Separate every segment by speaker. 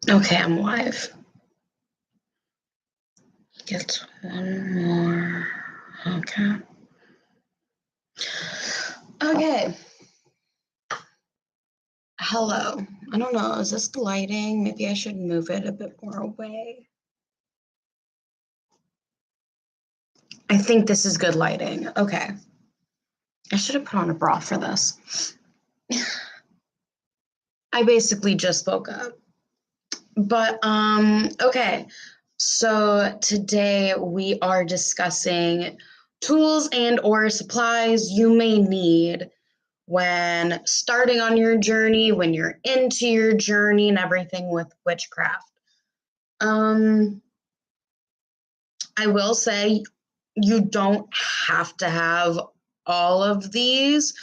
Speaker 1: Okay, I'm live. Get one more. Okay. Okay. Hello. I don't know. Is this the lighting? Maybe I should move it a bit more away. I think this is good lighting. Okay. I should have put on a bra for this. I basically just woke up. But okay. So today we are discussing tools and or supplies you may need when starting on your journey, when you're into your journey and everything with witchcraft. Um, I will say you don't have to have all of these.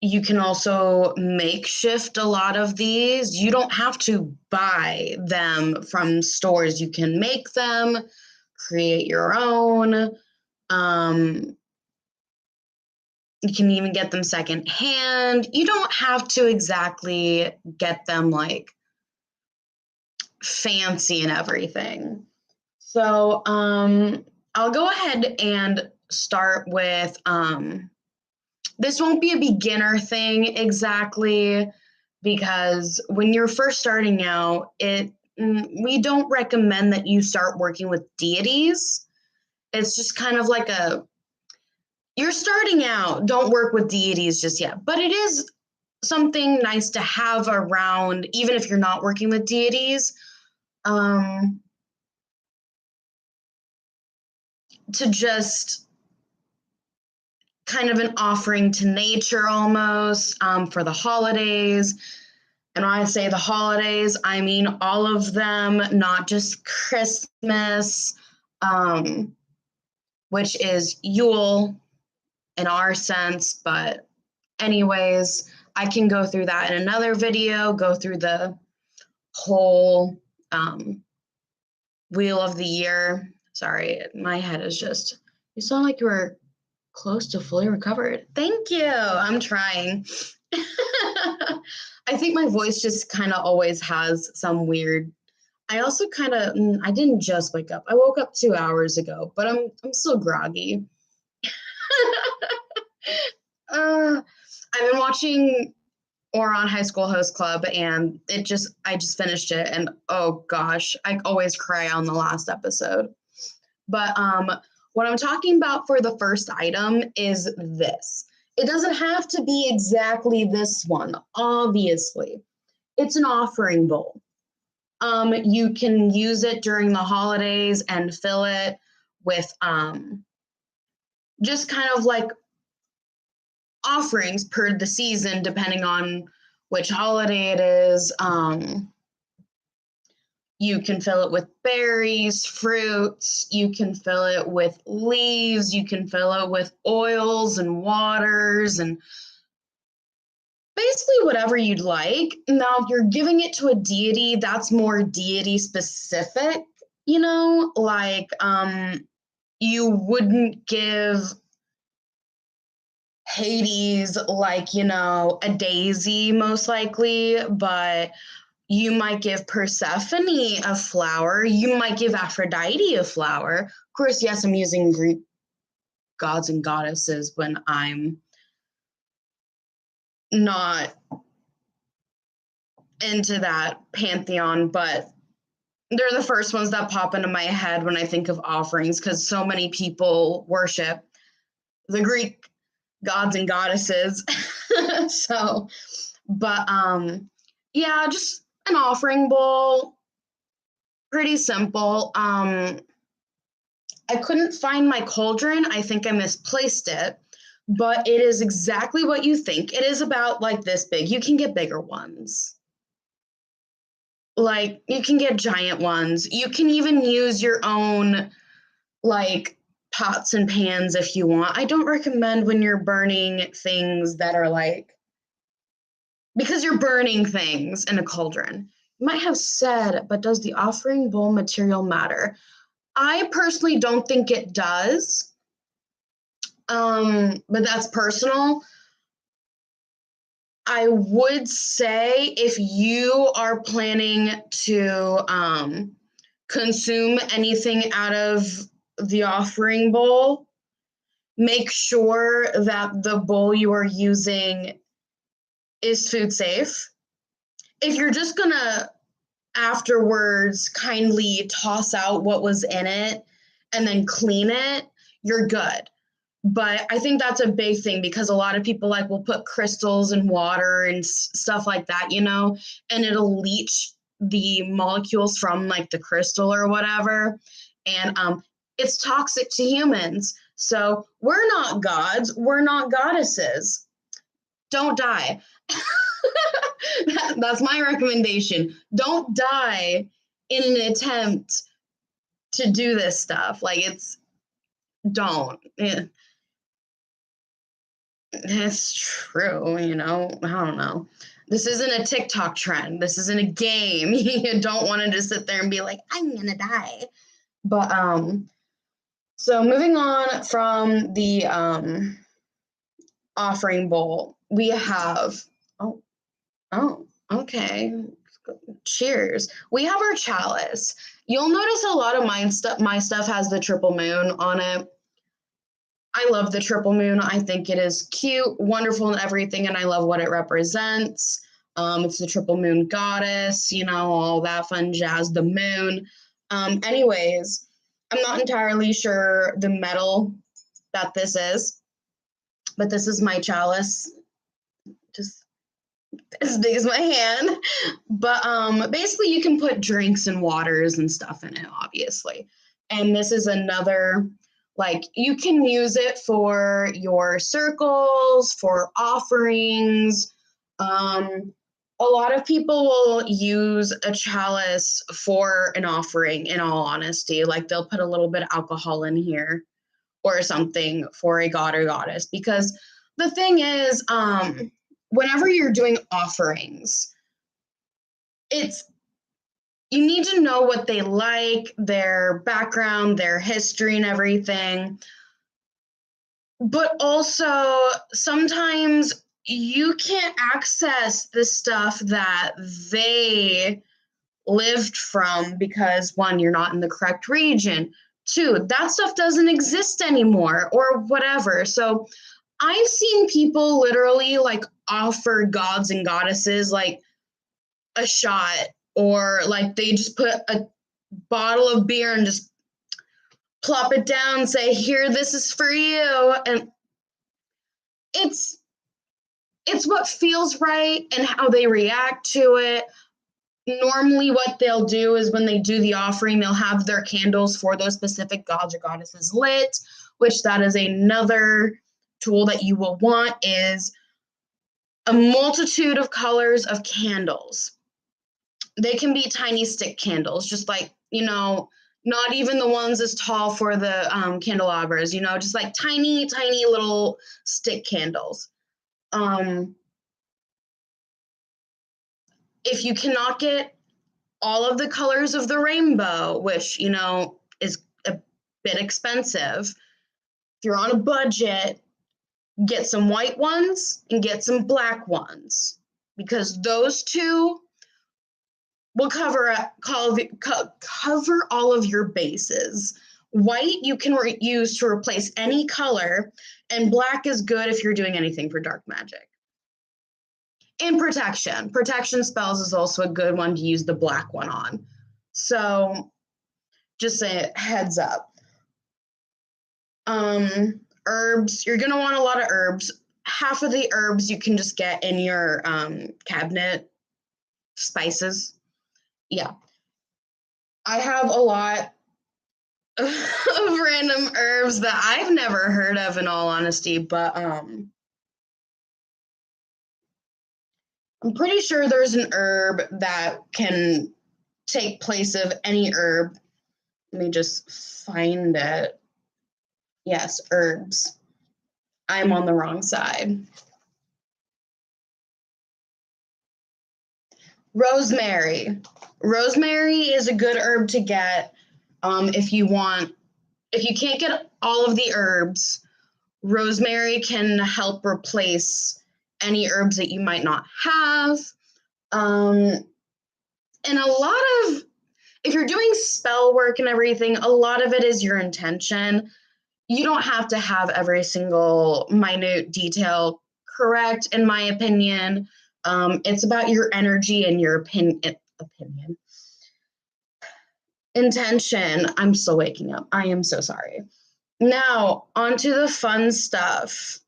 Speaker 1: You can also makeshift a lot of these. You don't have to buy them from stores. You can make them, create your own. Um, you can even get them secondhand. You don't have to exactly get them like fancy and everything. So I'll go ahead and start with this won't be a beginner thing exactly because when you're first starting out, we don't recommend that you start working with deities. It's just kind of like a you're starting out, don't work with deities just yet. But it is something nice to have around, even if you're not working with deities. Um, to just kind of an offering to nature almost for the holidays. And when I say the holidays, I mean all of them, not just Christmas, um, which is Yule in our sense. But, anyways, I can go through that in another video, go through the whole wheel of the year. Sorry, my head is just, you sound like you were close to fully recovered. Thank you. I'm trying. I think my voice just kind of always has some weird. I also kind of I didn't just wake up. I woke up 2 hours ago, but I'm still groggy. I've been watching Oron High School Host Club and I just finished it and oh gosh, I always cry on the last episode. But what I'm talking about for the first item is this. It doesn't have to be exactly this one, obviously. It's an offering bowl. You can use it during the holidays and fill it with just kind of like offerings per the season, depending on which holiday it is. You can fill it with berries, fruits, you can fill it with leaves, you can fill it with oils and waters and basically whatever you'd like. Now, if you're giving it to a deity, that's more deity specific, like you wouldn't give Hades like, a daisy most likely, but you might give Persephone a flower. You might give Aphrodite a flower. Of course, yes, I'm using Greek gods and goddesses when I'm not into that pantheon, but they're the first ones that pop into my head when I think of offerings because so many people worship the Greek gods and goddesses. So, but yeah, just an offering bowl, pretty simple. I couldn't find my cauldron. I think I misplaced it, but it is exactly what you think. It is about like this big. You can get bigger ones. Like you can get giant ones. You can even use your own like pots and pans if you want. I don't recommend when you're burning things that are like because you're burning things in a cauldron. You might have said, but does the offering bowl material matter? I personally don't think it does. But that's personal. I would say if you are planning to consume anything out of the offering bowl, make sure that the bowl you are using is food safe. If you're just gonna afterwards kindly toss out what was in it and then clean it, you're good. But I think that's a big thing because a lot of people like will put crystals in water and stuff like that, and it'll leach the molecules from like the crystal or whatever. And it's toxic to humans. So we're not gods, we're not goddesses. Don't die. That's my recommendation. Don't die in an attempt to do this stuff. Like don't. It's true, I don't know. This isn't a TikTok trend. This isn't a game. You don't want to just sit there and be like, I'm gonna die. But so moving on from the offering bowl, we have okay. Cheers. We have our chalice. You'll notice a lot of my stuff has the triple moon on it. I love the triple moon. I think it is cute, wonderful, and everything, and I love what it represents. It's the triple moon goddess, all that fun jazz, the moon. Anyways, I'm not entirely sure the metal that this is, but this is my chalice, just as big as my hand. But basically, you can put drinks and waters and stuff in it, obviously. And this is another. Like, you can use it for your circles, for offerings. A lot of people will use a chalice for an offering, in all honesty. Like, they'll put a little bit of alcohol in here or something for a god or goddess. Because the thing is, whenever you're doing offerings, you need to know what they like, their background, their history, and everything. But also, sometimes you can't access the stuff that they lived from because, one, you're not in the correct region. Two, that stuff doesn't exist anymore or whatever. So I've seen people literally like offer gods and goddesses like a shot, or like they just put a bottle of beer and just plop it down and say, here, this is for you. And it's what feels right and how they react to it. Normally what they'll do is when they do the offering, they'll have their candles for those specific gods or goddesses lit, which that is another tool that you will want, is a multitude of colors of candles. They can be tiny stick candles, just like, not even the ones as tall for the candelabras, just like tiny, tiny little stick candles. If you cannot get all of the colors of the rainbow, which, is a bit expensive, if you're on a budget, get some white ones and get some black ones, because those two will cover all of your bases. White you can use to replace any color, and black is good if you're doing anything for dark magic. And protection. Protection spells is also a good one to use the black one on. So just a heads up. Herbs, you're going to want a lot of herbs. Half of the herbs you can just get in your cabinet. Spices. Yeah. I have a lot of random herbs that I've never heard of, in all honesty, but I'm pretty sure there's an herb that can take place of any herb. Let me just find it. Yes, herbs. I'm on the wrong side. Rosemary. Rosemary is a good herb to get if you can't get all of the herbs. Rosemary can help replace any herbs that you might not have. And a lot of, if you're doing spell work and everything, a lot of it is your intention. You don't have to have every single minute detail correct, in my opinion. It's about your energy and your opinion. Intention. I'm still waking up. I am so sorry. Now, on to the fun stuff.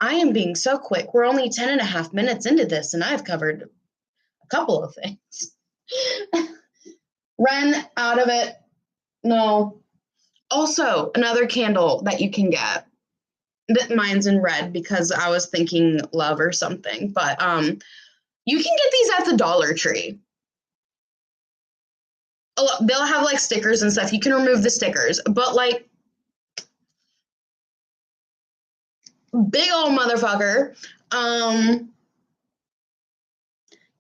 Speaker 1: I am being so quick. We're only 10 and a half minutes into this, and I've covered a couple of things. Ren, out of it. No. Also, another candle that you can get. Mine's in red because I was thinking love or something. But you can get these at the Dollar Tree. They'll have like stickers and stuff. You can remove the stickers. But like, big old motherfucker.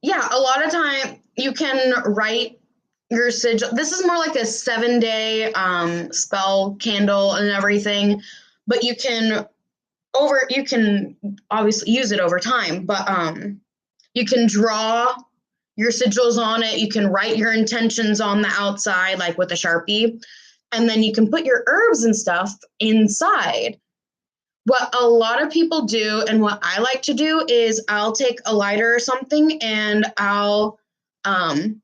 Speaker 1: Yeah, a lot of time you can write your sigil. This is more like a 7-day spell candle and everything, but you can obviously use it over time, but you can draw your sigils on it. You can write your intentions on the outside, like with a Sharpie, and then you can put your herbs and stuff inside. What a lot of people do, and what I like to do, is I'll take a lighter or something and I'll kind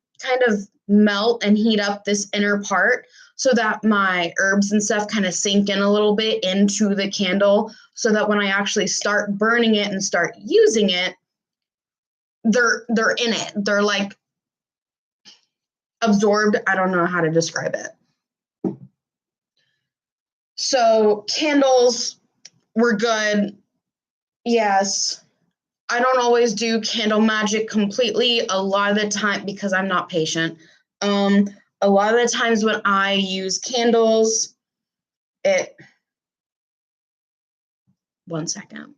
Speaker 1: of melt and heat up this inner part so that my herbs and stuff kind of sink in a little bit into the candle, so that when I actually start burning it and start using it, they're in it. They're like absorbed. I don't know how to describe it. So candles were good. Yes. I don't always do candle magic completely. A lot of the time, because I'm not patient, a lot of the times when I use candles, one second.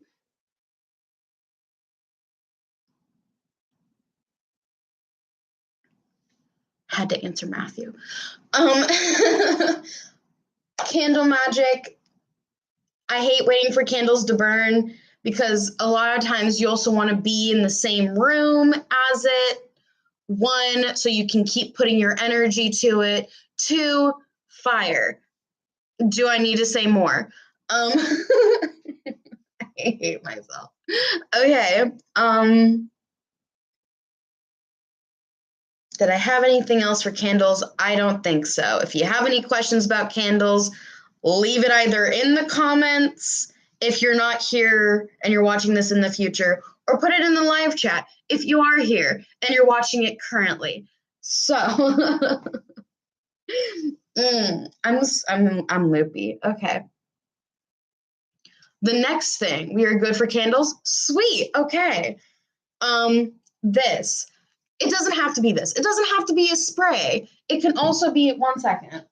Speaker 1: Had to answer Matthew. Candle magic, I hate waiting for candles to burn, because a lot of times you also want to be in the same room as it. 1, so you can keep putting your energy to it. 2, fire. Do I need to say more? I hate myself. Okay. Did I have anything else for candles? I don't think so. If you have any questions about candles, leave it either in the comments if you're not here and you're watching this in the future, or put it in the live chat if you are here and you're watching it currently. So I'm loopy. Okay. The next thing, we are good for candles. Sweet. Okay. This. It doesn't have to be this. It doesn't have to be a spray. It can also be, one second.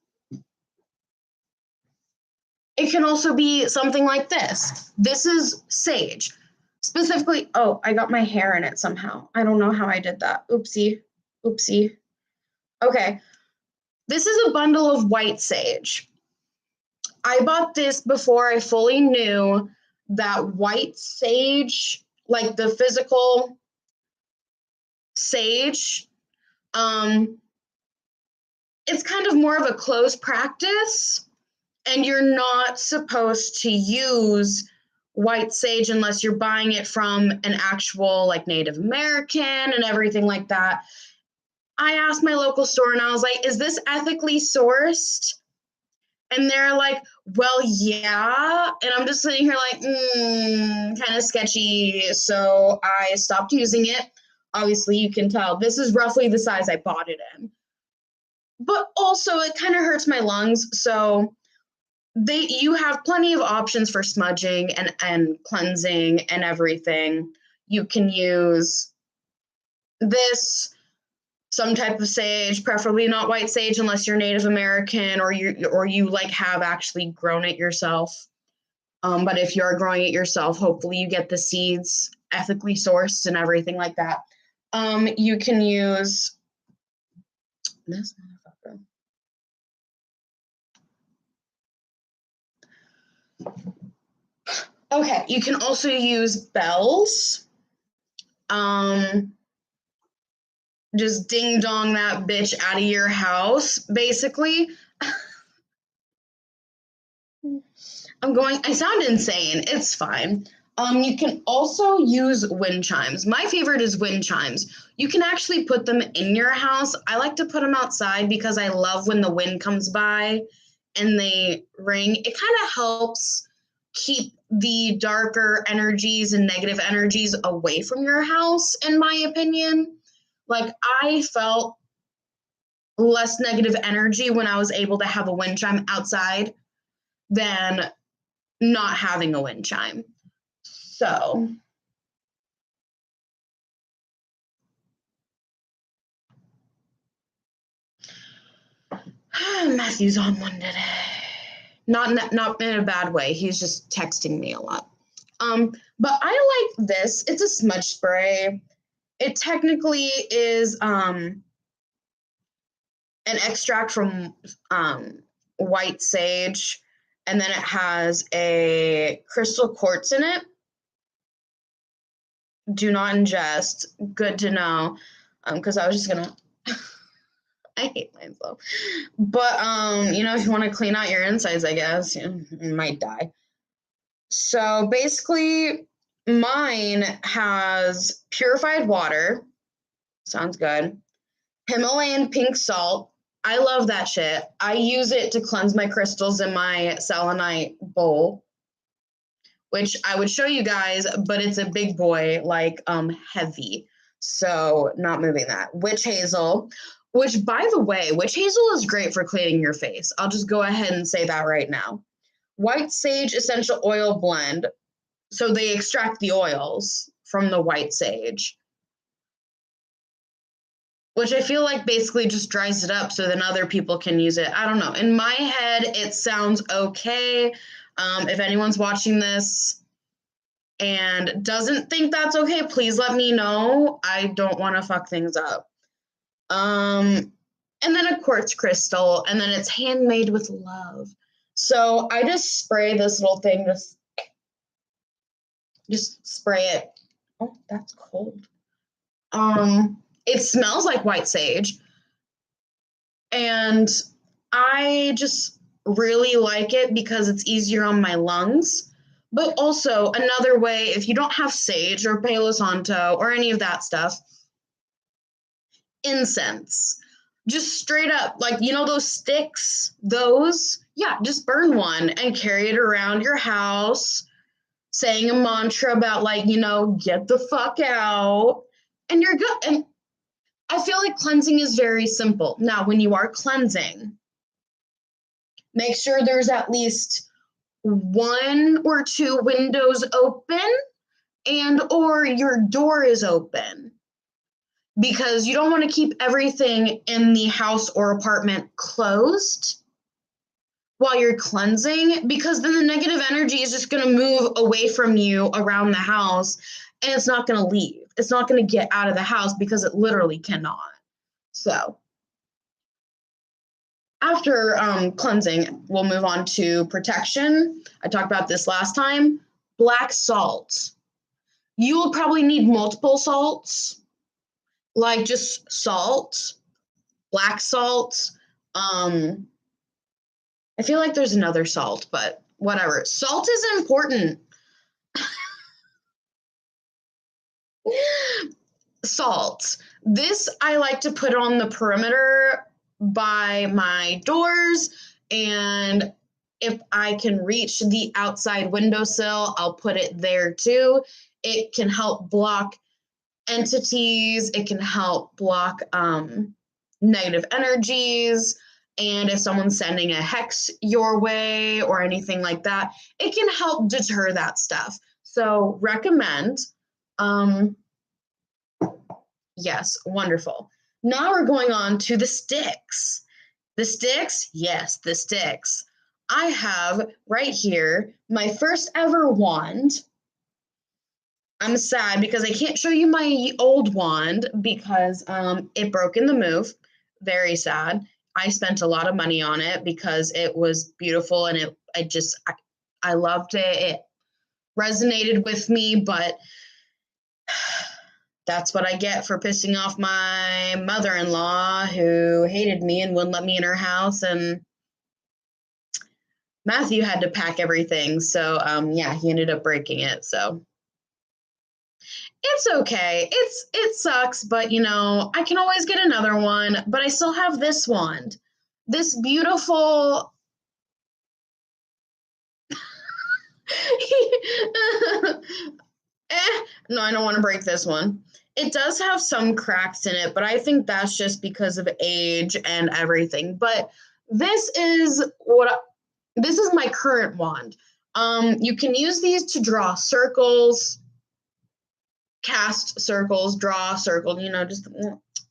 Speaker 1: It can also be something like this. This is sage. Specifically, oh, I got my hair in it somehow. I don't know how I did that. Oopsie. Oopsie. Okay. This is a bundle of white sage. I bought this before I fully knew that white sage, like the physical sage, it's kind of more of a closed practice, and you're not supposed to use white sage unless you're buying it from an actual like Native American and everything like that. I asked my local store and I was like, is this ethically sourced? And they're like, well, yeah. And I'm just sitting here like, kind of sketchy. So I stopped using it. Obviously, you can tell this is roughly the size I bought it in. But also, it kind of hurts my lungs. So you have plenty of options for smudging and cleansing and everything. You can use this, some type of sage, preferably not white sage unless you're Native American or you like have actually grown it yourself. But if you're growing it yourself, hopefully you get the seeds ethically sourced and everything like that. You can use this motherfucker. Okay, you can also use bells. Just ding dong that bitch out of your house, basically. I sound insane. It's fine. You can also use wind chimes. My favorite is wind chimes. You can actually put them in your house. I like to put them outside because I love when the wind comes by and they ring. It kind of helps keep the darker energies and negative energies away from your house, in my opinion. Like, I felt less negative energy when I was able to have a wind chime outside than not having a wind chime. So, Matthew's on one today. Not in a bad way. He's just texting me a lot. But I like this. It's a smudge spray. It technically is an extract from white sage, and then it has a crystal quartz in it. Do not ingest. Good to know. Because I was just gonna I hate myself. But if you want to clean out your insides, I guess, you might die. So basically, mine has purified water. Sounds good. Himalayan pink salt. I love that shit. I use it to cleanse my crystals in my selenite bowl, which I would show you guys, but it's a big boy, like heavy. So not moving that. Witch hazel, which, by the way, witch hazel is great for cleaning your face. I'll just go ahead and say that right now. White sage essential oil blend. So they extract the oils from the white sage, which I feel like basically just dries it up so then other people can use it. I don't know. In my head, it sounds okay. If anyone's watching this and doesn't think that's okay, please let me know. I don't want to fuck things up. And then a quartz crystal, and then it's handmade with love. So I just spray this little thing, just spray it. Oh, that's cold. It smells like white sage, and I just really like it because it's easier on my lungs. But also another way, if you don't have sage or Palo Santo or any of that stuff, incense. Just straight up, like, those sticks, just burn one and carry it around your house, saying a mantra about, like, get the fuck out, and you're good. And I feel like cleansing is very simple. Now, when you are cleansing, make sure there's at least 1 or 2 windows open and or your door is open, because you don't want to keep everything in the house or apartment closed while you're cleansing, because then the negative energy is just going to move away from you around the house and it's not going to leave. It's not going to get out of the house because it literally cannot. So after cleansing, we'll move on to protection. I talked about this last time. Black salt. You will probably need multiple salts, like just salt, black salt. I feel like there's another salt, but whatever. Salt is important. Salt. This I like to put on the perimeter by my doors, and if I can reach the outside windowsill, I'll put it there too. It can help block entities. It can help block negative energies. And if someone's sending a hex your way or anything like that, it can help deter that stuff. So recommend. Yes, wonderful. Now we're going on to the sticks. The sticks? Yes, the sticks. I have right here my first ever wand. I'm sad because I can't show you my old wand because it broke in the move. Very sad. I spent a lot of money on it because it was beautiful and I loved it. It resonated with me, but That's what I get for pissing off my mother-in-law, who hated me and wouldn't let me in her house, and Matthew had to pack everything. So yeah, he ended up breaking it. So it's okay. It sucks, but you know, I can always get another one. But I still have this wand. This beautiful no, I don't want to break this one. It does have some cracks in it, but I think that's just because of age and everything. But this is my current wand. You can use these to draw circles, cast circles, draw circles, you know, just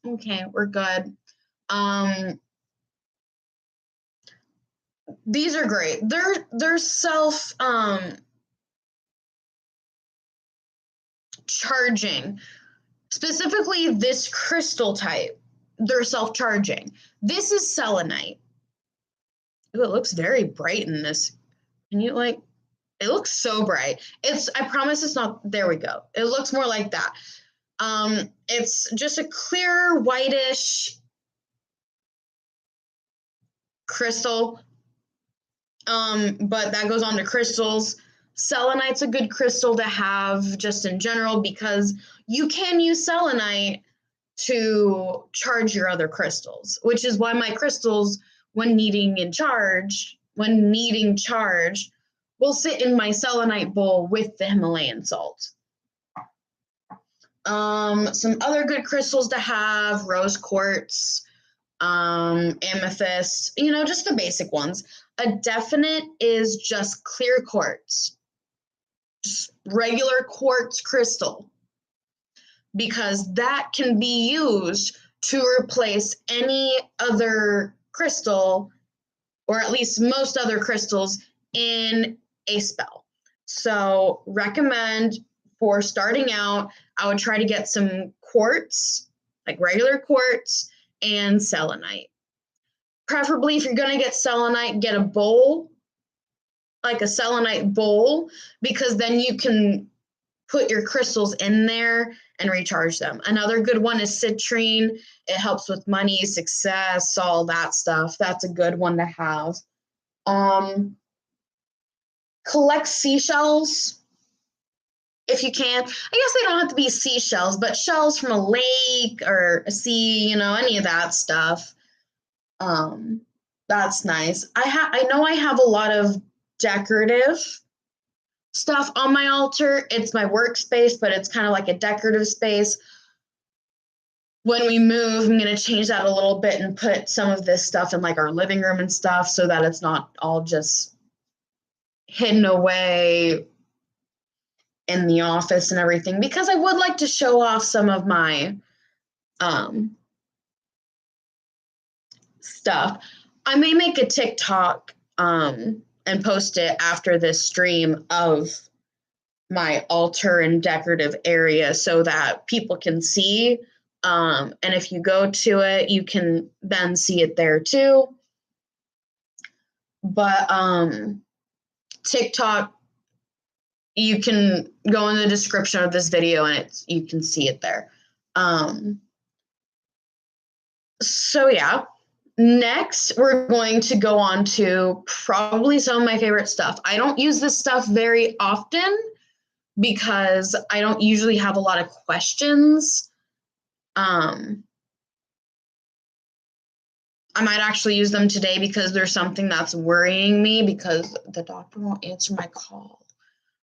Speaker 1: okay, we're good. These are great. They're self charging. Specifically this crystal type, they're self-charging. This is selenite. Ooh, it looks very bright in this. Can you like, it looks so bright. I promise it's not, there we go. It looks more like that. It's just a clear whitish crystal. But that goes on to crystals. Selenite's a good crystal to have just in general because you can use selenite to charge your other crystals, which is why my crystals, when needing charge, will sit in my selenite bowl with the Himalayan salt. Some other good crystals to have: rose quartz, amethyst, you know, just the basic ones. A definite is just clear quartz, just regular quartz crystal, because that can be used to replace any other crystal, or at least most other crystals, in a spell. So recommend for starting out, I would try to get some quartz, like regular quartz, and selenite. Preferably, if you're going to get selenite, get a bowl, like a selenite bowl, because then you can put your crystals in there and recharge them. Another good one is citrine. It helps with money, success, all that stuff. That's a good one to have. Collect seashells if you can. I guess they don't have to be seashells, but shells from a lake or a sea, you know, any of that stuff. That's nice. I know I have a lot of decorative stuff on my altar. It's my workspace, but it's kind of like a decorative space. When we move, I'm going to change that a little bit and put some of this stuff in like our living room and stuff so that it's not all just hidden away in the office and everything, because I would like to show off some of my stuff. I may make a TikTok and post it after this stream of my altar and decorative area so that people can see. And if you go to it, you can then see it there too. But TikTok, you can go in the description of this video and you can see it there. So yeah. Next, we're going to go on to probably some of my favorite stuff. I don't use this stuff very often because I don't usually have a lot of questions. I might actually use them today because there's something that's worrying me because the doctor won't answer my call.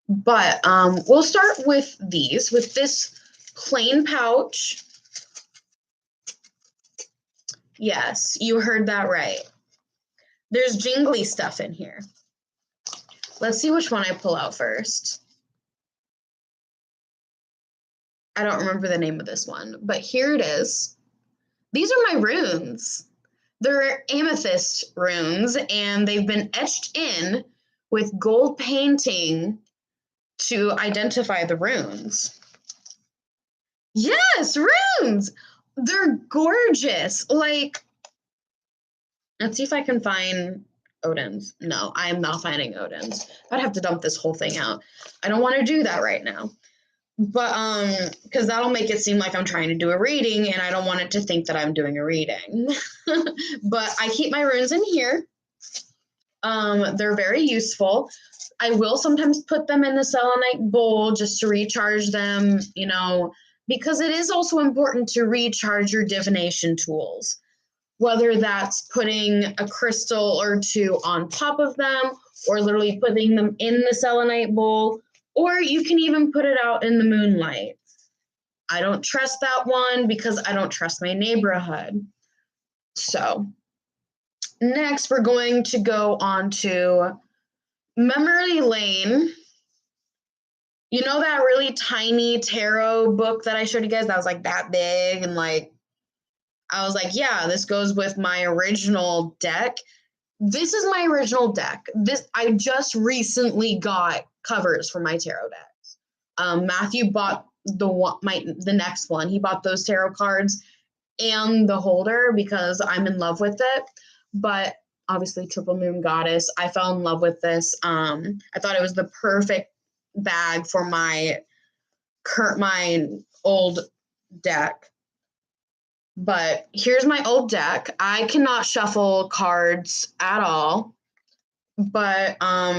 Speaker 1: But we'll start with these, with this plain pouch. Yes, you heard that right. There's jingly stuff in here. Let's see which one I pull out first. I don't remember the name of this one, but here it is. These are my runes. They're amethyst runes, and they've been etched in with gold painting to identify the runes. Yes, runes! They're gorgeous. Like, let's see if I can find Odin's. No, I am not finding Odin's. I'd have to dump this whole thing out. I don't want to do that right now. But because that'll make it seem like I'm trying to do a reading, and I don't want it to think that I'm doing a reading. But I keep my runes in here. They're very useful. I will sometimes put them in the selenite bowl just to recharge them, because it is also important to recharge your divination tools, whether that's putting a crystal or two on top of them, or literally putting them in the selenite bowl, or you can even put it out in the moonlight. I don't trust that one because I don't trust my neighborhood. So next, we're going to go on to Memory Lane. You know that really tiny tarot book that I showed you guys that was like that big, and like I was like, yeah, this goes with my original deck. This is my original deck. I just recently got covers for my tarot decks. Matthew bought the next one. He bought those tarot cards and the holder because I'm in love with it. But obviously, Triple Moon Goddess, I fell in love with this. I thought it was the perfect bag for my old deck. But here's my old deck. I cannot shuffle cards at all. But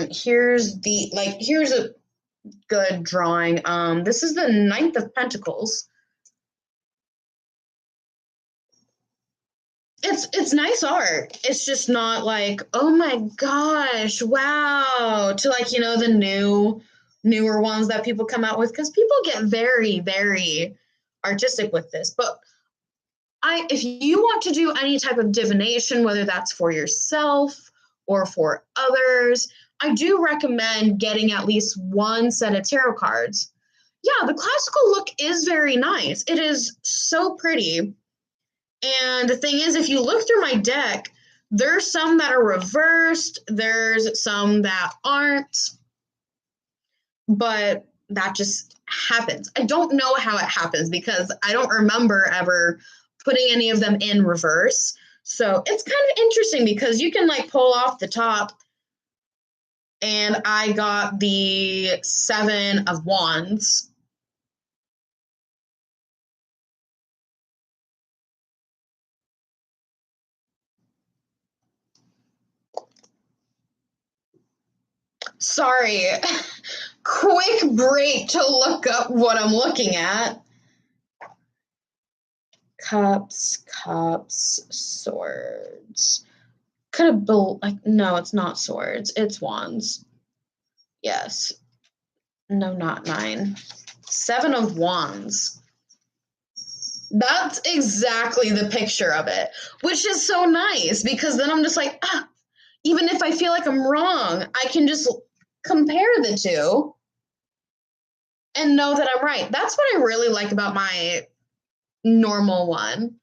Speaker 1: here's a good drawing. This is the Ninth of Pentacles. It's nice art. It's just not like, oh my gosh, wow, to like, the newer ones that people come out with, because people get very, very artistic with this. But if you want to do any type of divination, whether that's for yourself or for others, I do recommend getting at least one set of tarot cards. Yeah, the classical look is very nice. It is so pretty. And the thing is, if you look through my deck, there's some that are reversed, there's some that aren't, but that just happens. I don't know how it happens because I don't remember ever putting any of them in reverse. So it's kind of interesting because you can like pull off the top, and I got the Seven of Wands. Sorry, quick break to look up what I'm looking at. Cups, swords. Could have been like, no, it's not swords, it's wands. Yes. No, not 9. 7 of Wands. That's exactly the picture of it, which is so nice because then I'm just like, even if I feel like I'm wrong, I can just compare the two and know that I'm right. That's what I really like about my normal one.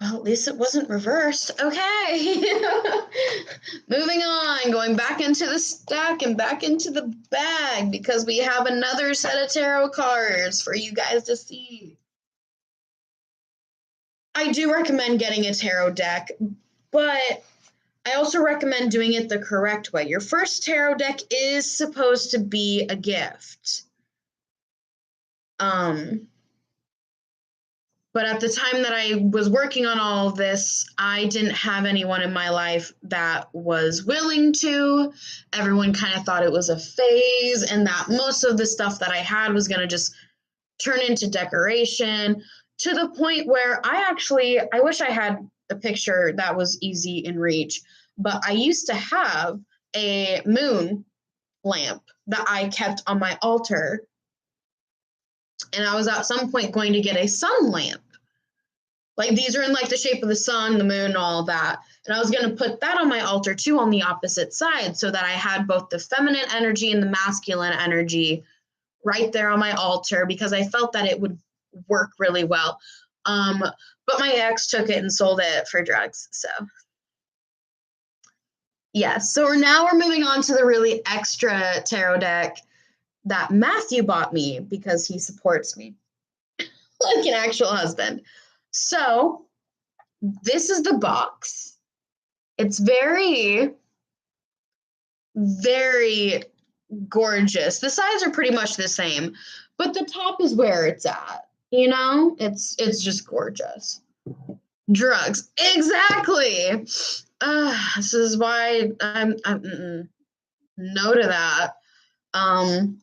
Speaker 1: Well, at least it wasn't reversed. Okay. Moving on, going back into the stack and back into the bag because we have another set of tarot cards for you guys to see. I do recommend getting a tarot deck, but I also recommend doing it the correct way. Your first tarot deck is supposed to be a gift. But at the time that I was working on all of this, I didn't have anyone in my life that was willing to. Everyone kind of thought it was a phase and that most of the stuff that I had was going to just turn into decoration, to the point where I wish I had a picture that was easy in reach, but I used to have a moon lamp that I kept on my altar. And I was at some point going to get a sun lamp. Like these are in like the shape of the sun, the moon, all of that. And I was going to put that on my altar too on the opposite side so that I had both the feminine energy and the masculine energy right there on my altar because I felt that it would work really well. But my ex took it and sold it for drugs. So Yes. So we're moving on to the really extra tarot deck that Matthew bought me because he supports me like an actual husband. So this is the box. It's very, very gorgeous. The sides are pretty much the same, but the top is where it's at. You know, it's just gorgeous. Drugs, exactly. This is why I'm no to that. Um,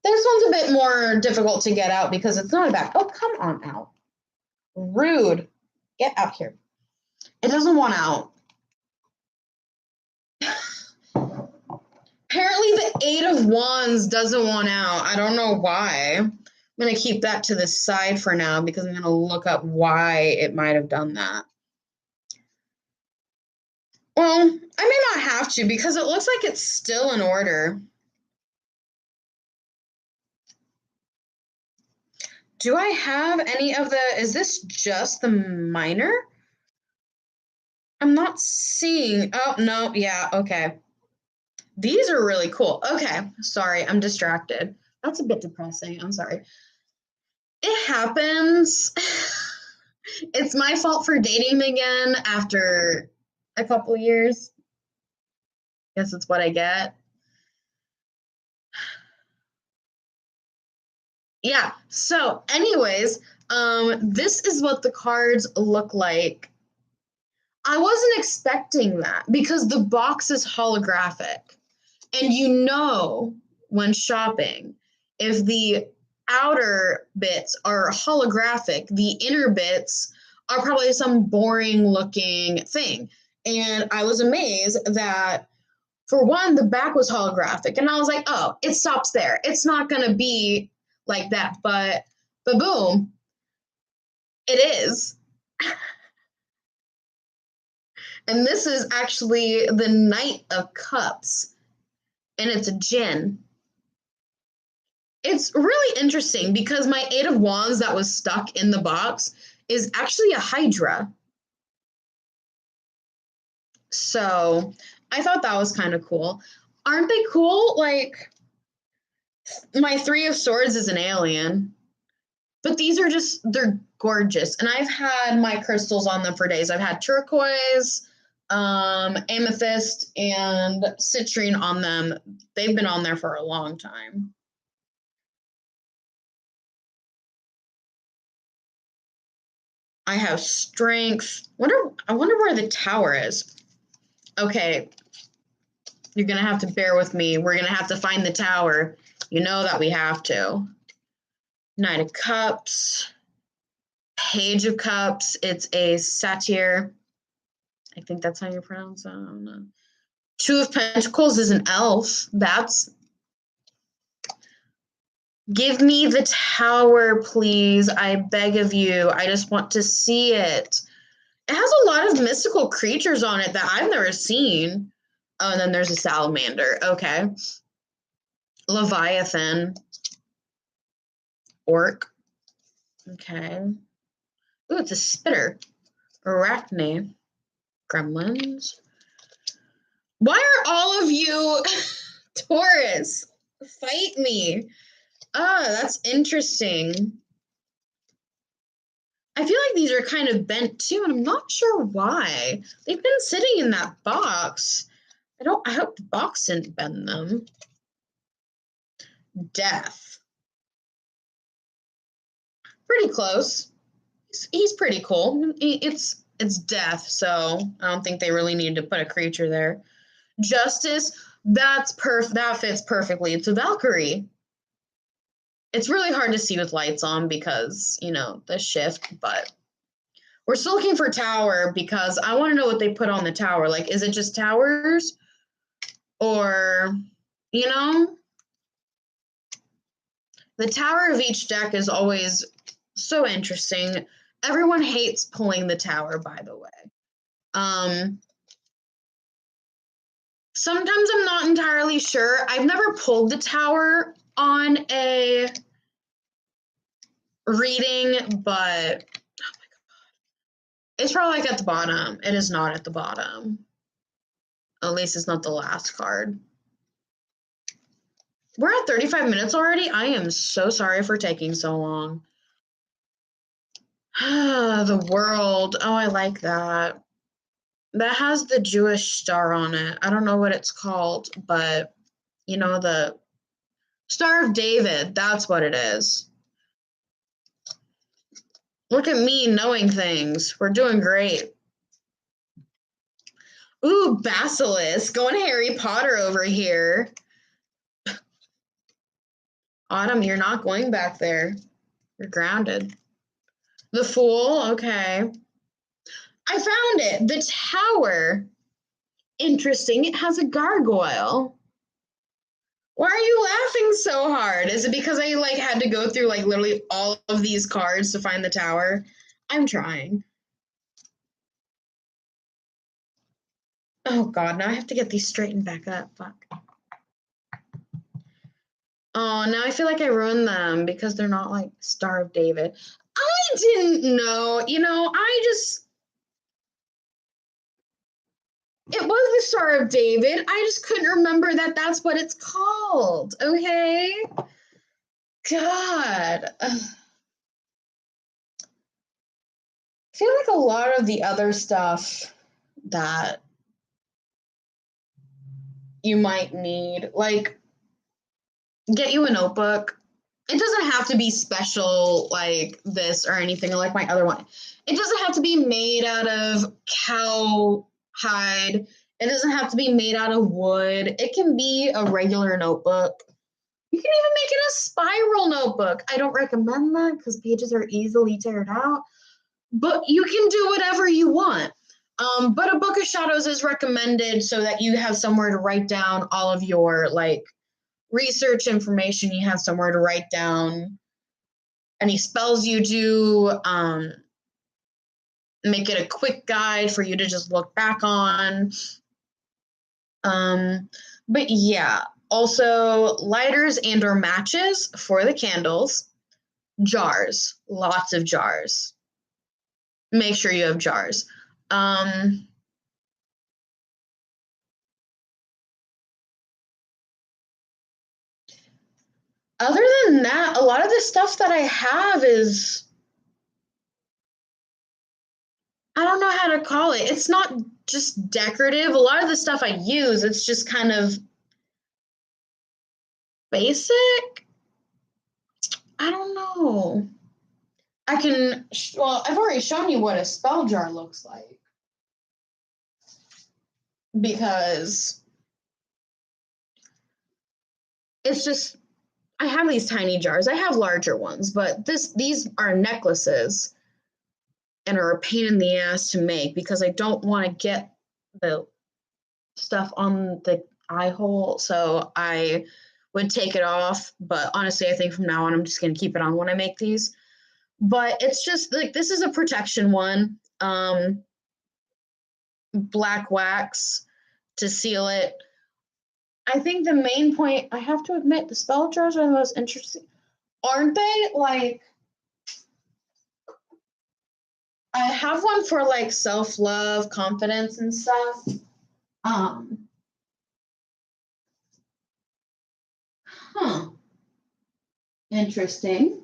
Speaker 1: this one's a bit more difficult to get out because it's not a bag. Oh, come on out. Rude. Get out here. It doesn't want out. Apparently the Eight of Wands doesn't want out. I don't know why. I'm going to keep that to the side for now because I'm going to look up why it might have done that. Well, I may not have to because it looks like it's still in order. Do I have any of the, is this just the minor? I'm not seeing, oh, no, yeah, okay. These are really cool. Okay, sorry, I'm distracted. That's a bit depressing, I'm sorry. It happens. It's my fault for dating again after a couple years. Guess it's what I get. Yeah, so anyways, this is what the cards look like. I wasn't expecting that because the box is holographic. And you know when shopping, if the outer bits are holographic, the inner bits are probably some boring looking thing. And I was amazed that, for one, the back was holographic. And I was like, oh, it stops there. It's not going to be like that. But boom, it is. And this is actually the Knight of Cups, and it's a djinn. It's really interesting because my Eight of Wands that was stuck in the box is actually a Hydra. So I thought that was kind of cool. Aren't they cool? Like, my Three of Swords is an alien, but these are just, they're gorgeous. And I've had my crystals on them for days. I've had turquoise, amethyst, and citrine on them. They've been on there for a long time. I have strength. I wonder where the tower is. Okay, you're gonna have to bear with me. We're gonna have to find the tower. You know that we have to. Knight of Cups, Page of Cups. It's a satyr. I think that's how you pronounce it. I don't know. Two of Pentacles is an elf. That's. Give me the tower, please. I beg of you. I just want to see it. It has a lot of mystical creatures on it that I've never seen. Oh, and then there's a salamander. Okay. Leviathan. Orc. Okay. Ooh, it's a spitter. Arachne. Gremlins. Why are all of you Taurus? Fight me. Ah, that's interesting. I feel like these are kind of bent too, and I'm not sure why. They've been sitting in that box. I hope the box didn't bend them. Death. Pretty close. He's pretty cool. It's death, so I don't think they really need to put a creature there. Justice, that fits perfectly. It's a Valkyrie. It's really hard to see with lights on because, you know, the shift, but we're still looking for tower because I want to know what they put on the tower. Like, is it just towers? Or, you know? The tower of each deck is always so interesting. Everyone hates pulling the tower, by the way. Sometimes I'm not entirely sure. I've never pulled the tower on a reading, but It's probably like at the bottom. It is not at the bottom. At least it's not the last card. We're at 35 minutes already. I am so sorry for taking so long. The world. Oh, I like that. That has the Jewish star on it. I don't know what it's called, but you know, the Star of David. That's what it is. Look at me knowing things. We're doing great. Ooh, Basilisk. Going Harry Potter over here. Autumn, you're not going back there. You're grounded. The Fool. Okay. I found it. The Tower. Interesting. It has a gargoyle. Why are you laughing so hard? Is it because I like had to go through like literally all of these cards to find the tower? I'm trying. Oh god, now I have to get these straightened back up. Fuck. Oh, now I feel like I ruined them because they're not like Star of David. I didn't know. You know, it was the Star of David. I just couldn't remember that that's what it's called. Okay? God. Ugh. I feel like a lot of the other stuff that you might need, like, get you a notebook. It doesn't have to be special like this or anything like my other one. It doesn't have to be made out of cow hide. It doesn't have to be made out of wood. It can be a regular notebook. You can even make it a spiral notebook. I don't recommend that because pages are easily teared out, but you can do whatever you want. But a book of shadows is recommended so that you have somewhere to write down all of your like research information. You have somewhere to write down any spells you do. Make it a quick guide for you to just look back on. But yeah, also lighters and or matches for the candles. Jars, lots of jars. Make sure you have jars. Other than that, a lot of the stuff that I have is, I don't know how to call it. It's not just decorative. A lot of the stuff I use, it's just kind of basic. I don't know. Well, I've already shown you what a spell jar looks like. Because it's just, I have these tiny jars. I have larger ones, but these are necklaces and are a pain in the ass to make because I don't want to get the stuff on the eye hole. So I would take it off. But honestly, I think from now on, I'm just going to keep it on when I make these. But it's just like, this is a protection one. Black wax to seal it. I think the main point, I have to admit, the spell jars are the most interesting. Aren't they? Like, I have one for like self-love, confidence and stuff. Huh. Interesting.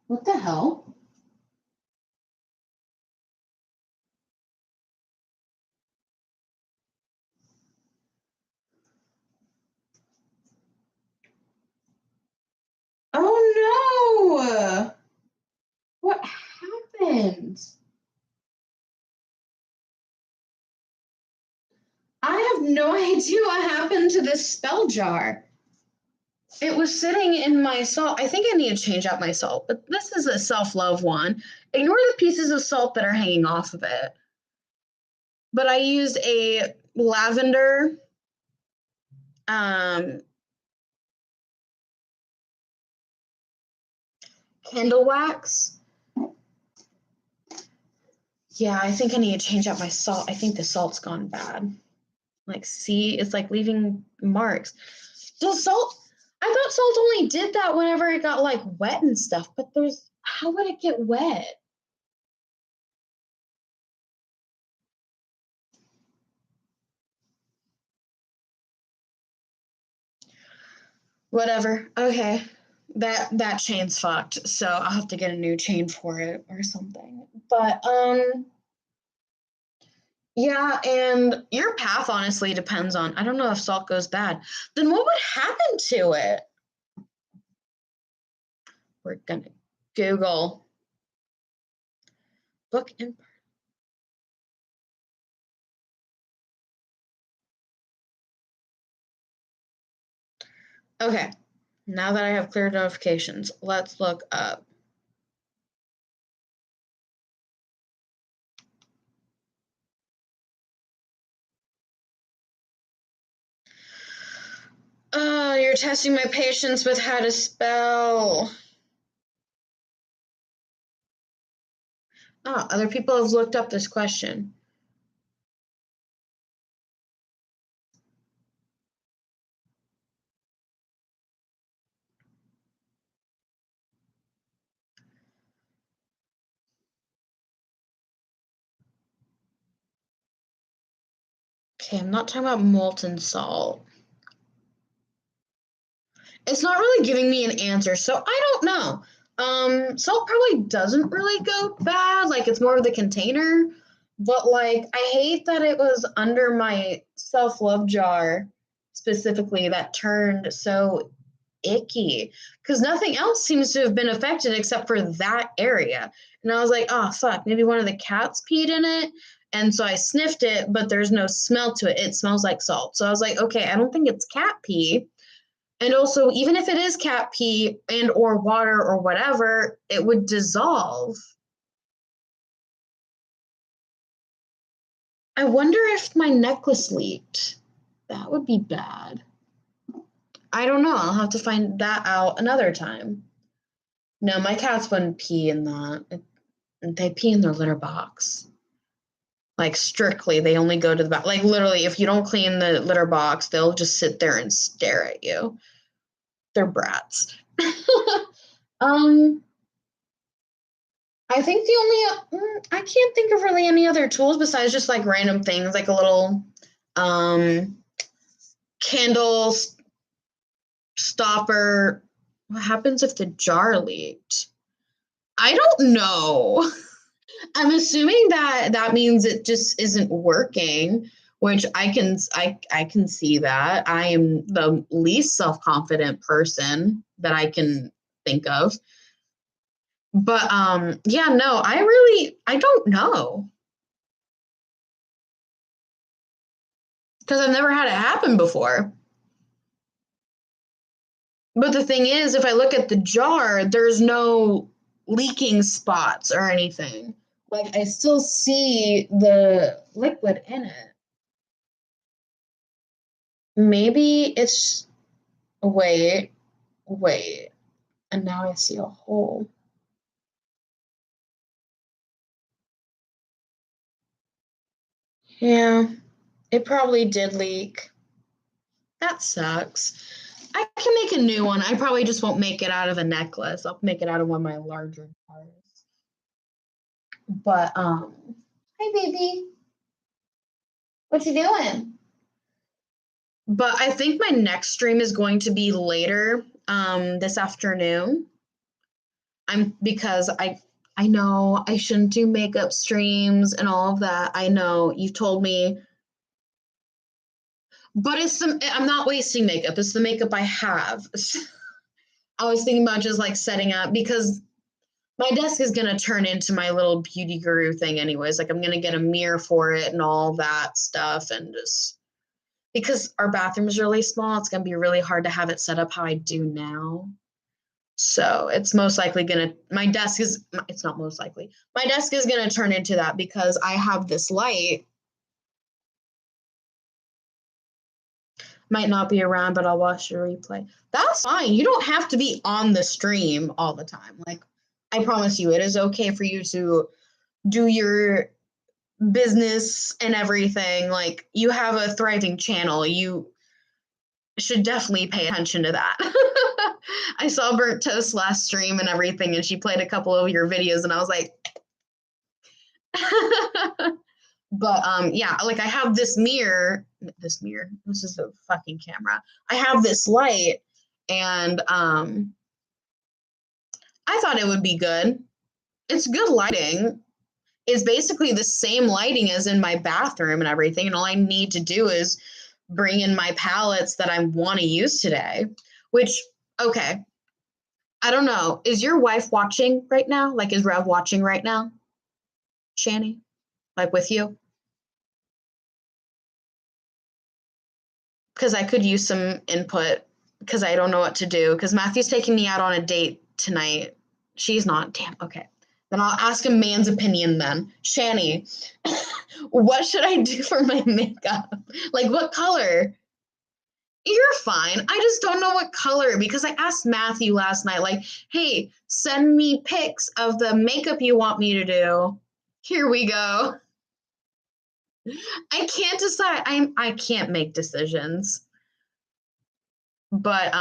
Speaker 1: What the hell? Oh no! What happened? I have no idea what happened to this spell jar. It was sitting in my salt. I think I need to change out my salt, but this is a self-love one. Ignore the pieces of salt that are hanging off of it. But I used a lavender candle wax. Yeah, I think I need to change out my salt. I think the salt's gone bad. Like, see, it's like leaving marks. Does salt, I thought salt only did that whenever it got like wet and stuff, but how would it get wet? Whatever. Okay. That chain's fucked. So I'll have to get a new chain for it or something. But yeah, and your path honestly depends on, I don't know if salt goes bad. Then what would happen to it? We're gonna Google book and okay. Now that I have clear notifications, let's look up. Oh, you're testing my patience with how to spell. Oh, other people have looked up this question. Okay, I'm not talking about molten salt. It's not really giving me an answer, so I don't know. Salt probably doesn't really go bad, like it's more of the container, but like I hate that it was under my self-love jar specifically that turned so icky because nothing else seems to have been affected except for that area. And I was like, oh fuck, maybe one of the cats peed in it. And so I sniffed it, but there's no smell to it. It smells like salt. So I was like, okay, I don't think it's cat pee. And also, even if it is cat pee and or water or whatever, it would dissolve. I wonder if my necklace leaked. That would be bad. I don't know. I'll have to find that out another time. No, my cats wouldn't pee in that. They pee in their litter box. Like strictly, they only go to the back. Like literally, if you don't clean the litter box, they'll just sit there and stare at you. They're brats. um, I think the I can't think of really any other tools besides just like random things, like a little um, candle stopper. What happens if the jar leaked? I don't know. I'm assuming that that means it just isn't working, which I can see that. I am the least self-confident person that I can think of. But yeah, no, I don't know. Because I've never had it happen before. But the thing is, if I look at the jar, there's no leaking spots or anything. Like I still see the liquid in it. Maybe it's wait, wait, and now I see a hole. Yeah, it probably did leak. That sucks. I can make a new one. I probably just won't make it out of a necklace. I'll make it out of one of my larger jars. But hi baby. What you doing? But I think my next stream is going to be later this afternoon. Because I know I shouldn't do makeup streams and all of that. I know you've told me, but I'm not wasting makeup. It's the makeup I have. I was thinking about just like setting up because my desk is gonna turn into my little beauty guru thing anyways. Like I'm gonna get a mirror for it and all that stuff and just because our bathroom is really small, it's gonna be really hard to have it set up how I do now. So it's most likely gonna it's not most likely. My desk is gonna turn into that because I have this light. Might not be around, but I'll watch the replay. That's fine. You don't have to be on the stream all the time. Like I promise you, it is okay for you to do your business and everything. Like you have a thriving channel. should definitely pay attention to that. I saw Burnt Toast last stream and everything, and she played a couple of your videos, and I was like, but yeah, like I have this mirror, this is a fucking camera. I have this light, and I thought it would be good. It's good lighting. It's basically the same lighting as in my bathroom and everything, and all I need to do is bring in my palettes that I want to use today, which, okay, I don't know. Is your wife watching right now? Like, is Rev watching right now? Shani? Like, with you? Because I could use some input because I don't know what to do. Because Matthew's taking me out on a date tonight. She's not. Damn, okay. Then I'll ask a man's opinion then. Shani, what should I do for my makeup? Like, what color? You're fine. I just don't know what color because I asked Matthew last night, like, hey, send me pics of the makeup you want me to do. Here we go. I can't decide. I can't make decisions. But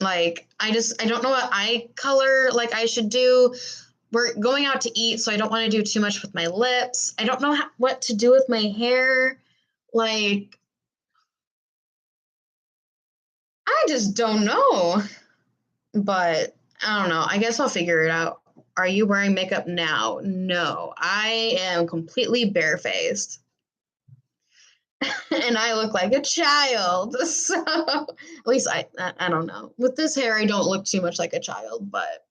Speaker 1: like I don't know what eye color like I should do. We're going out to eat, so I don't want to do too much with my lips. I don't know what to do with my hair. Like I just don't know. But I don't know. I guess I'll figure it out. Are you wearing makeup now? No, I am completely barefaced. And I look like a child. So at least I don't know. With this hair, I don't look too much like a child, but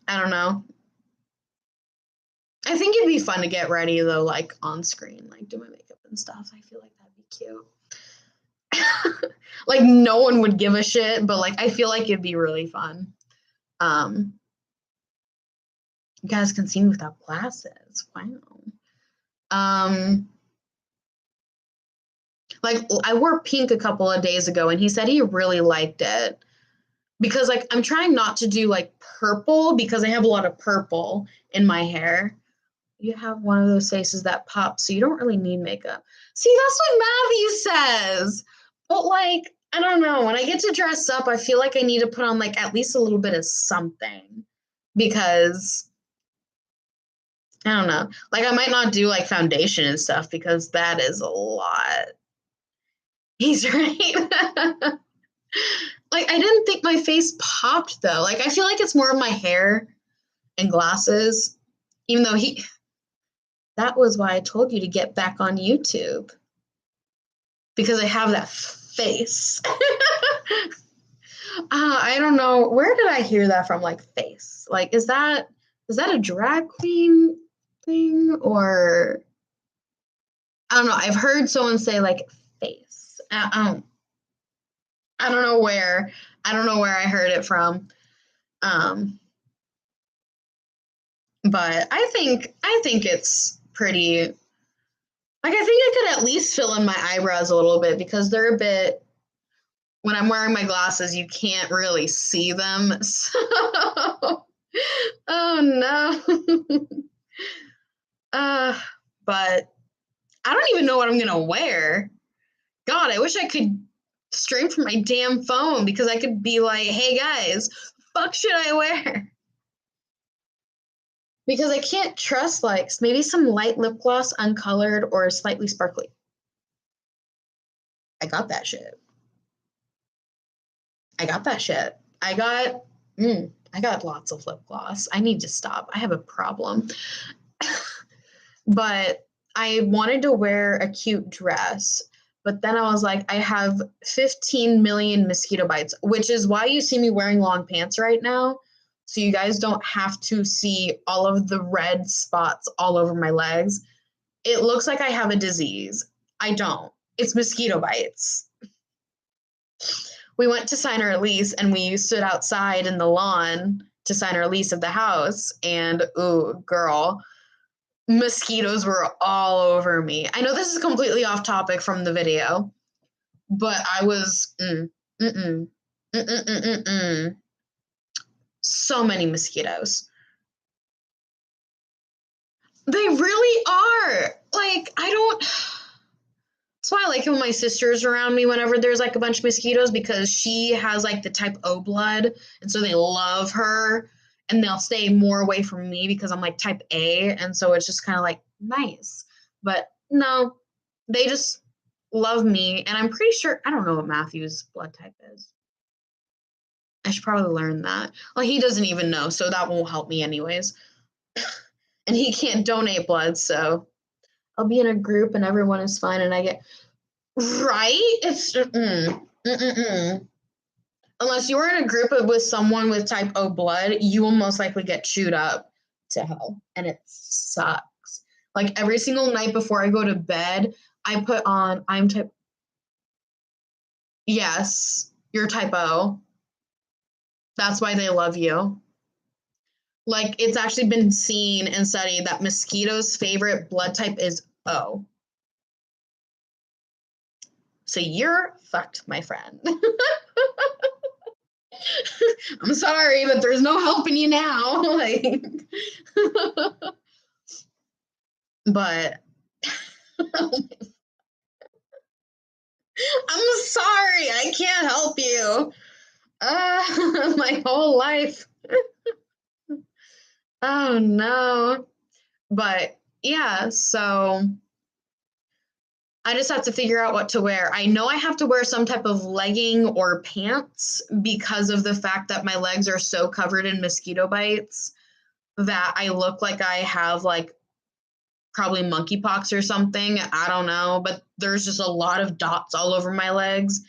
Speaker 1: I don't know. I think it'd be fun to get ready though, like on screen, like do my makeup and stuff. I feel like that'd be cute. Like no one would give a shit, but like I feel like it'd be really fun. You guys can see me without glasses. Wow. Like I wore pink a couple of days ago and he said he really liked it. Because like I'm trying not to do like purple because I have a lot of purple in my hair. You have one of those faces that pops, so you don't really need makeup. See, that's what Matthew says. But like, I don't know. When I get to dress up, I feel like I need to put on like at least a little bit of something because I don't know. Like I might not do like foundation and stuff because that is a lot. He's right. Like I didn't think my face popped though. Like I feel like it's more of my hair and glasses. Even though that was why I told you to get back on YouTube. Because I have that face. I don't know. Where did I hear that from? Like face. Like is that a drag queen thing or I don't know. I've heard someone say like face. I don't know where. I don't know where I heard it from. But I think it's pretty like I think I could at least fill in my eyebrows a little bit because they're a bit when I'm wearing my glasses, you can't really see them. So oh no. But I don't even know what I'm gonna wear. God, I wish I could stream from my damn phone because I could be like, hey guys, fuck should I wear? Because I can't trust like maybe some light lip gloss, uncolored or slightly sparkly. I got that shit. I got lots of lip gloss. I need to stop. I have a problem. But I wanted to wear a cute dress. But then I was like, I have 15 million mosquito bites, which is why you see me wearing long pants right now. So you guys don't have to see all of the red spots all over my legs. It looks like I have a disease. I don't. It's mosquito bites. We went to sign our lease and we stood outside in the lawn to sign our lease of the house. And ooh, girl, mosquitoes were all over me. I know this is completely off topic from the video, but I was so many mosquitoes. They really are. Like, I don't. That's why I like it when my sister's around me whenever there's like a bunch of mosquitoes, because she has like the type O blood, and so they love her, and they'll stay more away from me because I'm like type A, and so it's just kind of like nice. But no, they just love me, and I'm pretty sure I don't know what Matthew's blood type is. I should probably learn that. Well, he doesn't even know, so that won't help me anyways. And he can't donate blood, so I'll be in a group and everyone is fine, and I get right. It's unless you're in a group with someone with type O blood, you will most likely get chewed up to hell, and it sucks. Like every single night before I go to bed, I put on I'm type. Yes, you're type O. That's why they love you. Like it's actually been seen and studied that mosquitoes' favorite blood type is O. So you're fucked, my friend. I'm sorry, but there's no helping you now. Like, but I'm sorry, I can't help you. My whole life. Oh no. But yeah, so I just have to figure out what to wear. I know I have to wear some type of legging or pants because of the fact that my legs are so covered in mosquito bites that I look like I have like probably monkeypox or something. I don't know, but there's just a lot of dots all over my legs.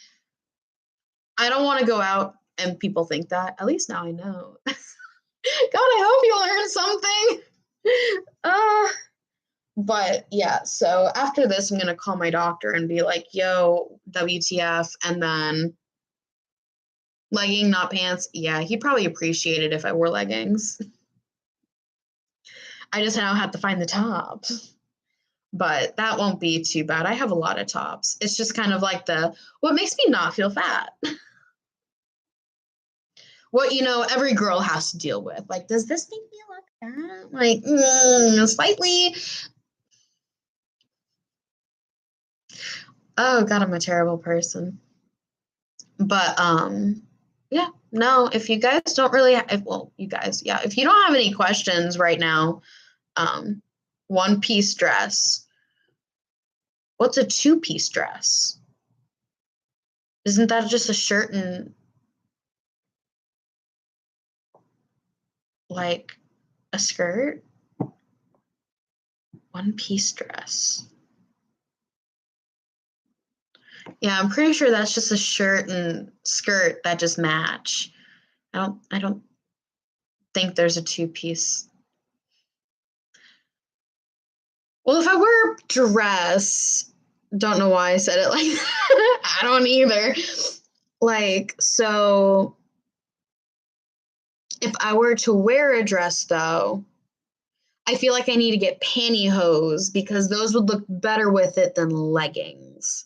Speaker 1: I don't want to go out and people think that. At least now I know. God, I hope you learned something. But yeah, so after this, I'm going to call my doctor and be like, yo, WTF. And then legging, not pants. Yeah, he'd probably appreciate it if I wore leggings. I just now have to find the top. But that won't be too bad. I have a lot of tops. It's just kind of like what makes me not feel fat. What, every girl has to deal with. Like, does this make me look fat? Like, slightly. Oh, God, I'm a terrible person. But, yeah, no, if you guys don't really, if you don't have any questions right now, one-piece dress. What's a two-piece dress? Isn't that just a shirt and like a skirt? One-piece dress. Yeah, I'm pretty sure that's just a shirt and skirt that just match. I don't think there's a two-piece. Well, if I wear a dress, don't know why I said it like that. I don't either. Like, so if I were to wear a dress though, I feel like I need to get pantyhose because those would look better with it than leggings.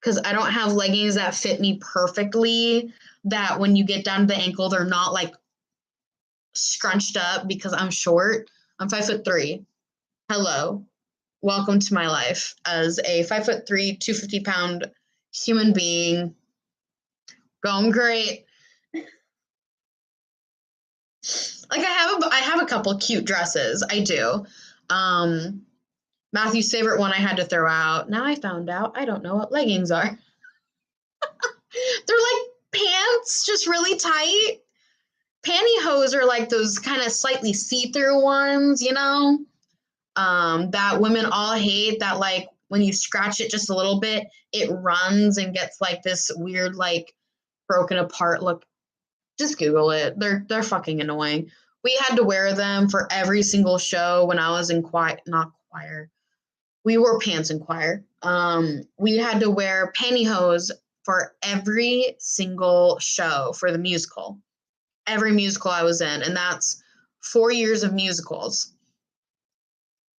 Speaker 1: Because I don't have leggings that fit me perfectly, that when you get down to the ankle, they're not like scrunched up because I'm short. I'm 5'3". Hello. Welcome to my life as a 5'3", 250-pound human being. Going great. Like I have a couple cute dresses. I do. Matthew's favorite one I had to throw out. Now I found out I don't know what leggings are. They're like pants, just really tight. Pantyhose are like those kind of slightly see-through ones, that women all hate, that like when you scratch it just a little bit, it runs and gets like this weird, like broken apart look. Just Google it. They're fucking annoying. We had to wear them for every single show when I was in not choir. We wore pants in choir. We had to wear pantyhose for every single show for the musical. Every musical I was in, and that's 4 years of musicals.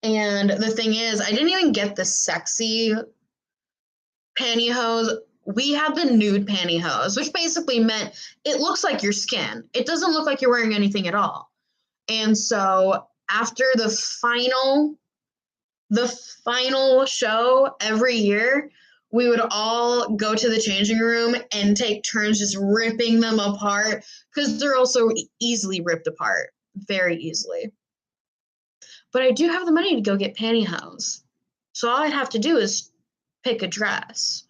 Speaker 1: And the thing is, I didn't even get the sexy pantyhose. We had the nude pantyhose, which basically meant it looks like your skin. It doesn't look like you're wearing anything at all. And so after the final show every year, we would all go to the changing room and take turns just ripping them apart, because they're also easily ripped apart, very easily. But I do have the money to go get pantyhose. So all I'd have to do is pick a dress.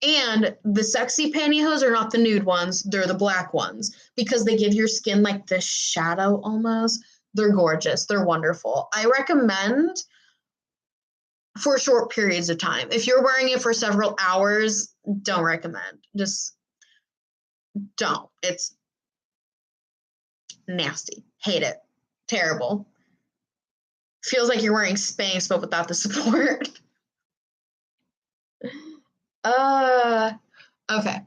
Speaker 1: And the sexy pantyhose are not the nude ones, they're the black ones, because they give your skin like this shadow almost. They're gorgeous, they're wonderful. I recommend for short periods of time. If you're wearing it for several hours, don't recommend. Just don't. It's nasty. Hate it. Terrible. Feels like you're wearing Spanx, but without the support. Okay.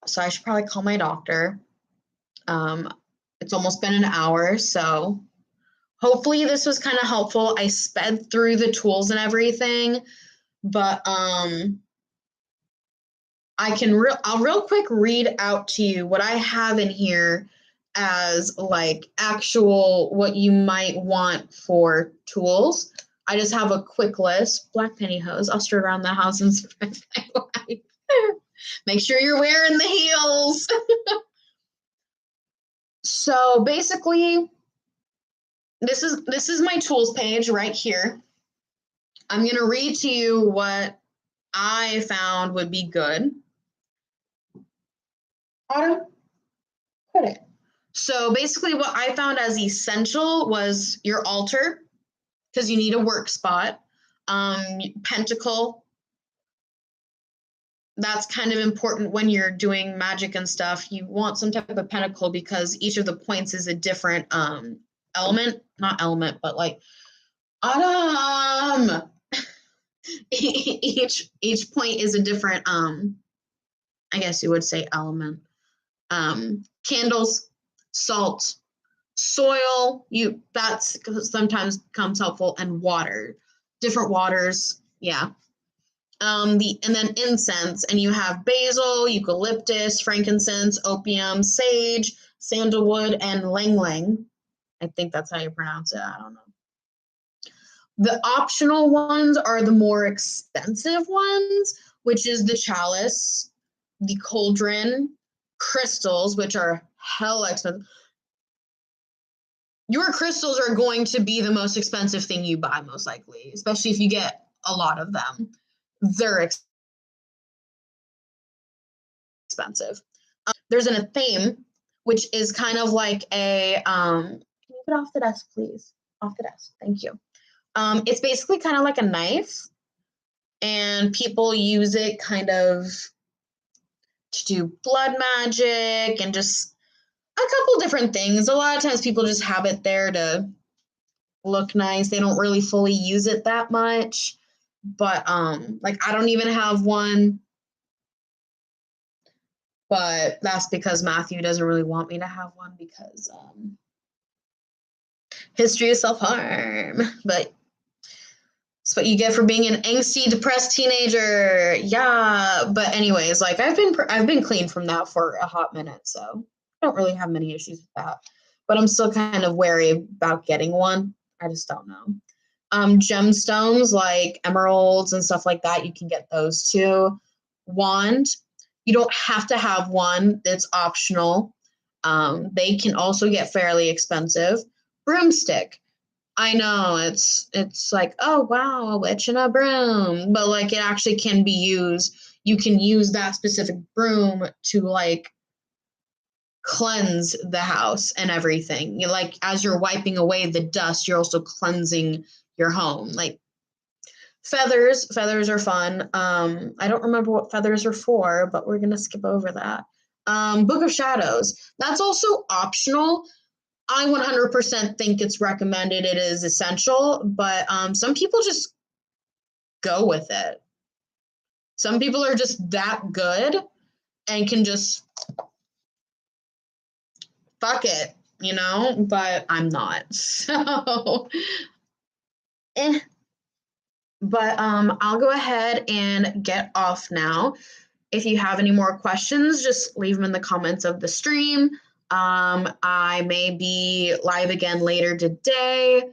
Speaker 1: So I should probably call my doctor. It's almost been an hour, so hopefully this was kind of helpful. I sped through the tools and everything, but I'll real quick read out to you what I have in here as like actual what you might want for tools. I just have a quick list. Black pantyhose. I'll stir around the house and surprise my wife. Make sure you're wearing the heels. So basically, this is my tools page right here. I'm going to read to you what I found would be good. Autumn, quit it. So basically what I found as essential was your altar, because you need a work spot. Pentacle. That's kind of important when you're doing magic and stuff. You want some type of pentacle because each of the points is a different element. Not element, but like Autumn. each point is a different I guess you would say element. Candles, salt, soil, that's sometimes comes helpful, and water. Different waters, yeah. And then incense, and you have basil, eucalyptus, frankincense, opium, sage, sandalwood, and lang lang. I think that's how you pronounce it. I don't know. The optional ones are the more expensive ones, which is the chalice, the cauldron, crystals, which are hell expensive. Your crystals are going to be the most expensive thing you buy, most likely, especially if you get a lot of them. They're expensive. There's an athame, which is kind of like a, can you get off the desk, please? Off the desk, thank you. It's basically kind of like a knife, and people use it kind of to do blood magic and just a couple different things. A lot of times people just have it there to look nice. They don't really fully use it that much. But like I don't even have one. But that's because Matthew doesn't really want me to have one because history of self-harm. But it's what you get for being an angsty, depressed teenager. Yeah. But anyways, like I've been clean from that for a hot minute, so I don't really have many issues with that. But I'm still kind of wary about getting one. I just don't know. Gemstones like emeralds and stuff like that, you can get those too. Wand, you don't have to have one. It's optional. They can also get fairly expensive. Broomstick. I know it's like, oh wow, a witch and a broom, but like it actually can be used. You can use that specific broom to like cleanse the house and everything. You like as you're wiping away the dust, you're also cleansing your home. Like feathers are fun. I don't remember what feathers are for, but we're gonna skip over that. Book of Shadows. That's also optional. I 100% think it's recommended. It is essential, but some people just go with it. Some people are just that good and can just fuck it, you know? But I'm not. So, But I'll go ahead and get off now. If you have any more questions, just leave them in the comments of the stream. I may be live again later today.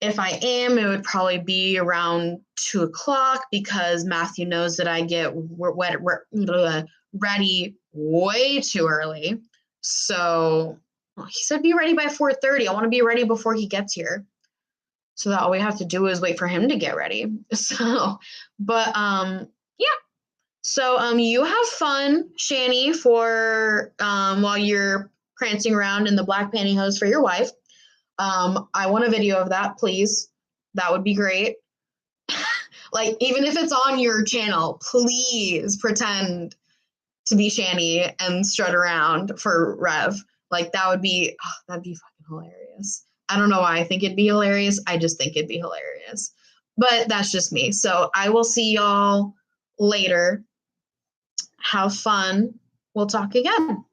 Speaker 1: If I am, it would probably be around 2:00 because Matthew knows that I get ready way too early. So he said be ready by 4:30. I want to be ready before he gets here. So that all we have to do is wait for him to get ready. So, but yeah. So you have fun, Shani, for while you're prancing around in the black pantyhose for your wife. I want a video of that, please. That would be great. Like, even if it's on your channel, please pretend to be Shani and strut around for Rev. Like, that'd be fucking hilarious. I don't know why I think it'd be hilarious. I just think it'd be hilarious. But that's just me. So I will see y'all later. Have fun. We'll talk again.